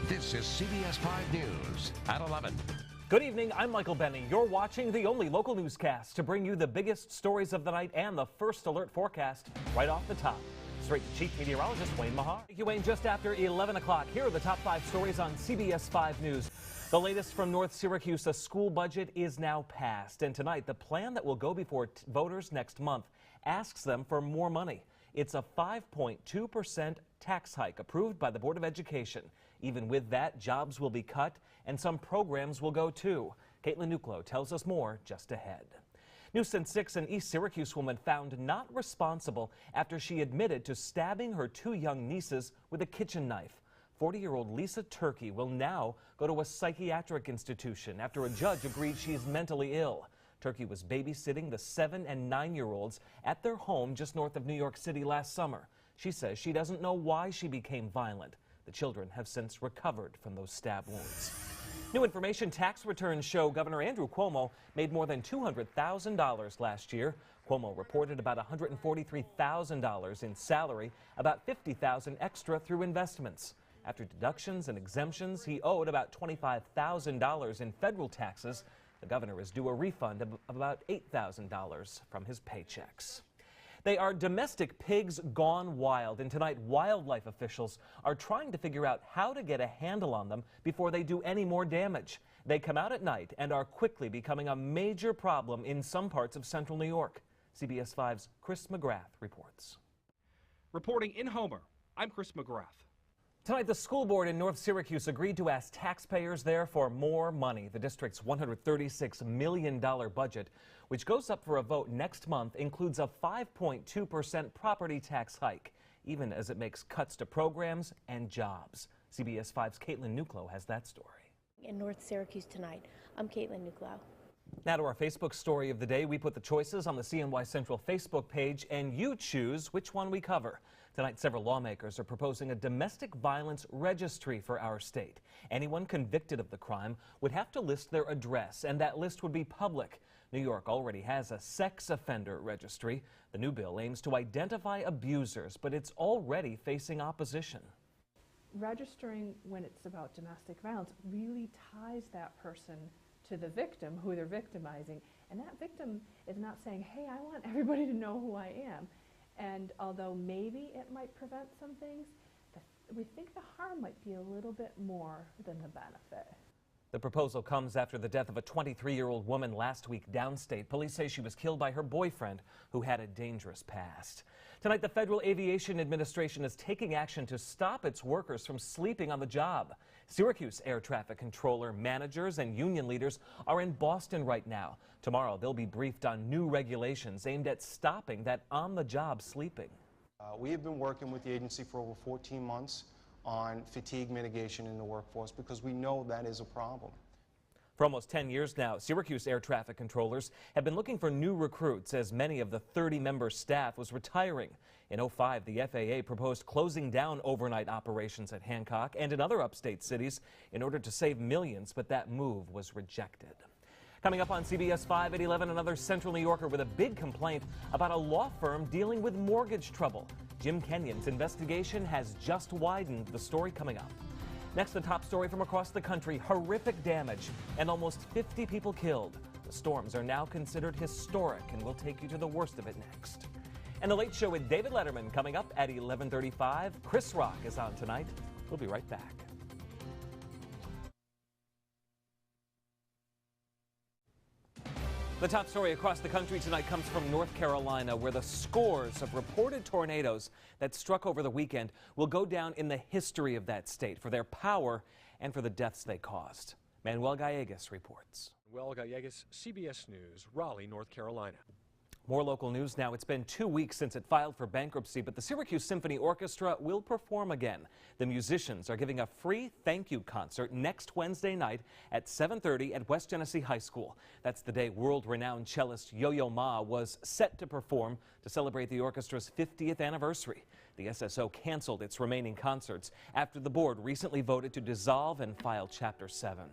This is CBS 5 News at 11. Good evening, I'm Michael Benny. You're watching the only local newscast to bring you the biggest stories of the night and the first alert forecast right off the top. Straight to Chief Meteorologist Wayne Mahar. Thank you, Wayne. Just after 11 o'clock, here are the top 5 stories on CBS 5 News. The latest from North Syracuse, a school budget is now passed. And tonight, the plan that will go before voters next month asks them for more money. It's a 5.2% tax hike approved by the Board of Education. Even with that, jobs will be cut and some programs will go too. Caitlin Nuclo tells us more just ahead. New since 6, an East Syracuse woman found not responsible after she admitted to stabbing her 2 young nieces with a kitchen knife. 40-year-old Lisa Turkey will now go to a psychiatric institution after a judge agreed she is mentally ill. Turkey was babysitting the 7- and 9-year-olds at their home just north of New York City last summer. She says she doesn't know why she became violent. The children have since recovered from those stab wounds. New information, tax returns show Governor Andrew Cuomo made more than $200,000 last year. Cuomo reported about $143,000 in salary, about $50,000 extra through investments. After deductions and exemptions, he owed about $25,000 in federal taxes. The governor is due a refund of about $8,000 from his paychecks. They are domestic pigs gone wild, and tonight wildlife officials are trying to figure out how to get a handle on them before they do any more damage. They come out at night and are quickly becoming a major problem in some parts of central New York. CBS 5's Chris McGrath reports. Reporting in Homer, I'm Chris McGrath. Tonight, the school board in North Syracuse agreed to ask taxpayers there for more money. The district's $136 million budget, which goes up for a vote next month, includes a 5.2% property tax hike, even as it makes cuts to programs and jobs. CBS 5's Caitlin Nuclo has that story. In North Syracuse tonight, I'm Caitlin Nuclo. Now to our Facebook story of the day. We put the choices on the CNY Central Facebook page, and you choose which one we cover. Tonight, several lawmakers are proposing a domestic violence registry for our state. Anyone convicted of the crime would have to list their address, and that list would be public. New York already has a sex offender registry. The new bill aims to identify abusers, but it's already facing opposition. Registering when it's about domestic violence really ties that person to the victim who they're victimizing. And that victim is not saying, hey, I want everybody to know who I am. And although maybe it might prevent some things, we think the harm might be a little bit more than the benefit. The proposal comes after the death of a 23-year-old woman last week downstate. Police say she was killed by her boyfriend, who had a dangerous past. Tonight, the Federal Aviation Administration is taking action to stop its workers from sleeping on the job. Syracuse air traffic controller, managers, and union leaders are in Boston right now. Tomorrow, they'll be briefed on new regulations aimed at stopping that on-the-job sleeping. We have been working with the agency for over 14 months on fatigue mitigation in the workforce because we know that is a problem. For almost 10 years now, Syracuse air traffic controllers have been looking for new recruits as many of the 30-member staff was retiring. In 2005, the FAA proposed closing down overnight operations at Hancock and in other upstate cities in order to save millions, but that move was rejected. Coming up on CBS 5 at 11, another Central New Yorker with a big complaint about a law firm dealing with mortgage trouble. Jim Kenyon's investigation has just widened. The story coming up. Next, the top story from across the country, horrific damage and almost 50 people killed. The storms are now considered historic, and we'll take you to the worst of it next. And The Late Show with David Letterman coming up at 11:35. Chris Rock is on tonight. We'll be right back. The top story across the country tonight comes from North Carolina, where the scores of reported tornadoes that struck over the weekend will go down in the history of that state for their power and for the deaths they caused. Manuel Gallegos reports. Manuel Gallegos, CBS News, Raleigh, North Carolina. More local news now. It's been 2 weeks since it filed for bankruptcy, but the Syracuse Symphony Orchestra will perform again. The musicians are giving a free thank you concert next Wednesday night at 7:30 at West Genesee High School. That's the day world-renowned cellist Yo-Yo Ma was set to perform to celebrate the orchestra's 50th anniversary. The SSO canceled its remaining concerts after the board recently voted to dissolve and file Chapter 7.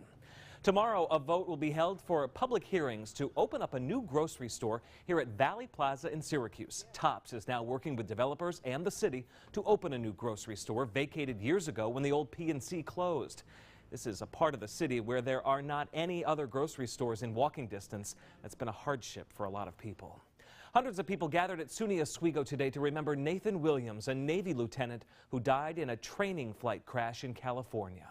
Tomorrow, a vote will be held for public hearings to open up a new grocery store here at Valley Plaza in Syracuse. Tops is now working with developers and the city to open a new grocery store vacated years ago when the old P&C closed. This is a part of the city where there are not any other grocery stores in walking distance. That's been a hardship for a lot of people. Hundreds of people gathered at SUNY Oswego today to remember Nathan Williams, a Navy lieutenant who died in a training flight crash in California.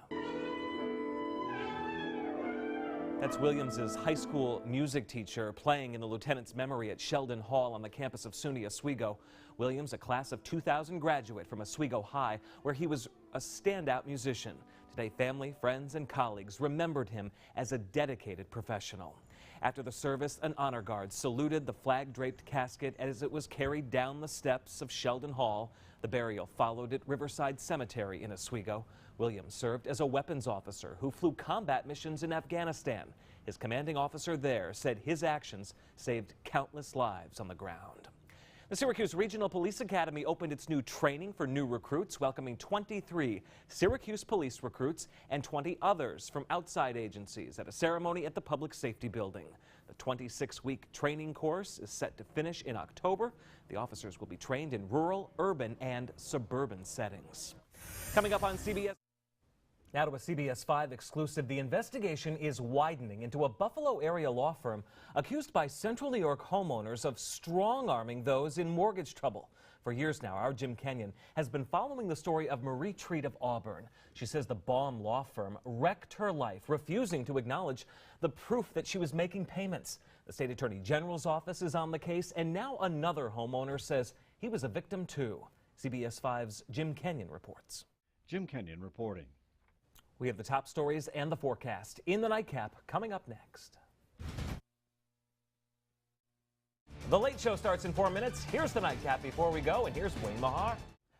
That's Williams' high school music teacher playing in the lieutenant's memory at Sheldon Hall on the campus of SUNY Oswego. Williams, a class of 2000 graduate from Oswego High, where he was a standout musician. Today, family, friends, and colleagues remembered him as a dedicated professional. After the service, an honor guard saluted the flag-draped casket as it was carried down the steps of Sheldon Hall. The burial followed at Riverside Cemetery in Oswego. Williams served as a weapons officer who flew combat missions in Afghanistan. His commanding officer there said his actions saved countless lives on the ground. The Syracuse Regional Police Academy opened its new training for new recruits, welcoming 23 Syracuse police recruits and 20 others from outside agencies at a ceremony at the Public Safety Building. The 26-week training course is set to finish in October. The officers will be trained in rural, urban, and suburban settings. Coming up on CBS. Now to a CBS 5 exclusive. The investigation is widening into a Buffalo area law firm accused by Central New York homeowners of strong-arming those in mortgage trouble. For years now, our Jim Kenyon has been following the story of Marie Treat of Auburn. She says the Baum law firm wrecked her life, refusing to acknowledge the proof that she was making payments. The state attorney general's office is on the case, and now another homeowner says he was a victim too. CBS 5's Jim Kenyon reports. Jim Kenyon reporting. We have the top stories and the forecast in the nightcap coming up next. The Late Show starts in 4 minutes. Here's the nightcap before we go, and here's Wayne Mahar.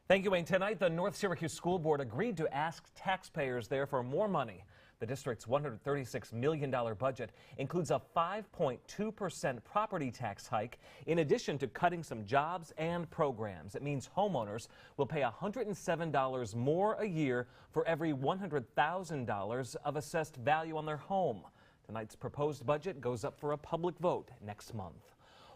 Thank you, Wayne. Tonight, the North Syracuse School Board agreed to ask taxpayers there for more money. The district's $136 million budget includes a 5.2% property tax hike, in addition to cutting some jobs and programs. It means homeowners will pay $107 more a year for every $100,000 of assessed value on their home. Tonight's proposed budget goes up for a public vote next month.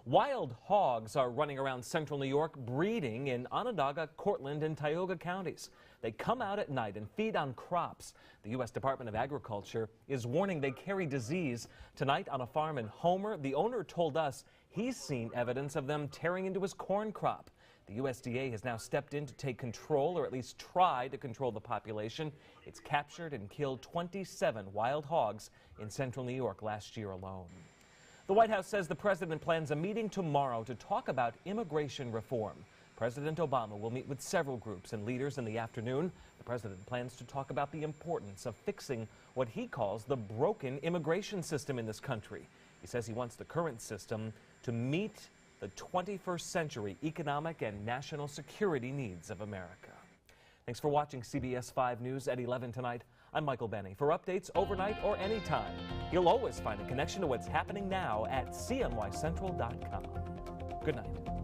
Wild hogs are running around central New York, breeding in Onondaga, Cortland, and Tioga counties. They come out at night and feed on crops. The U.S. Department of Agriculture is warning they carry disease. Tonight on a farm in Homer, the owner told us he's seen evidence of them tearing into his corn crop. The USDA has now stepped in to take control, or at least try to control the population. It's captured and killed 27 wild hogs in central New York last year alone. The White House says the president plans a meeting tomorrow to talk about immigration reform. President Obama will meet with several groups and leaders in the afternoon. The president plans to talk about the importance of fixing what he calls the broken immigration system in this country. He says he wants the current system to meet the 21st century economic and national security needs of America. Thanks for watching CBS 5 News at 11 tonight. I'm Michael Benny. For updates overnight or anytime, you'll always find a connection to what's happening now at cnycentral.com. Good night.